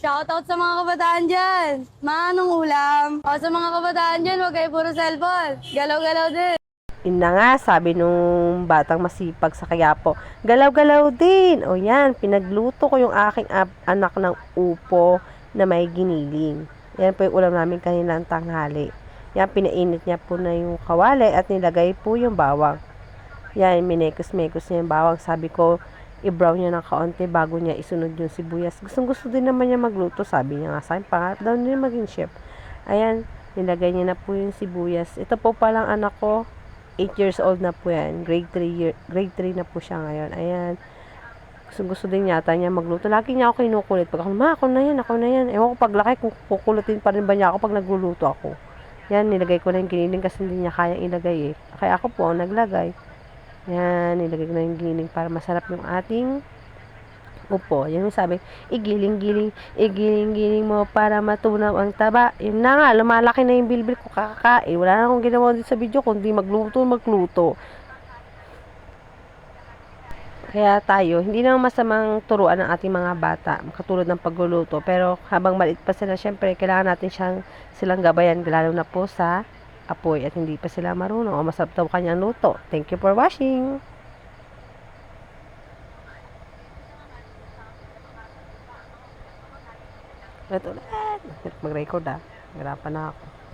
Shoutout sa mga kabataan dyan. Manong ulam. O sa mga kabataan dyan, huwag kayo puro cellphone. Galaw-galaw din. Yun na nga, sabi nung batang masipag sa Quiapo, galaw-galaw din. O yan, pinagluto ko yung aking anak ng upo na may giniling. Yan po yung ulam namin kaninang tanghali. Yan, pinainit niya po na yung kawali at nilagay po yung bawang. Yan, minekos-mekos niya yung bawang. Sabi ko, i-brown niya ng kaunti bago niya isunod yung sibuyas. Gustong-gusto din naman niya magluto. Sabi niya nga sa akin, pangarap daw niya maging chef. Ayan, nilagay niya na po yung sibuyas. Ito po palang anak ko, 8 years old na po yan. Grade 3 na po siya ngayon. Ayan. Gusto din yata niya magluto. Lagi niya ako kinukulit. Pag ako, ma, ako na yan. Ewan ko paglaki kung kukulutin pa rin ba niya ako pag nagluluto ako. Yan, nilagay ko na yung giniling kasi hindi niya kayang ilagay eh. Kaya ako po, naglagay. Yan, nilagay ko na yung giniling para masarap yung ating upo. Yan yung sabi, igiling-giling mo para matunaw ang taba. Yun na nga, lumalaki na yung bilbil ko kakakain. Wala na akong ginawa dito sa video, kundi magluto. Kaya tayo, hindi naman masamang turuan ng ating mga bata, katulad ng pagluluto. Pero habang maliit pa sila, syempre, kailangan natin silang gabayan, lalo na po sa apoy at hindi pa sila marunong o masarap daw kanyang luto. Thank you for watching! Ulit. Mag-record ah. Hirapan na ako.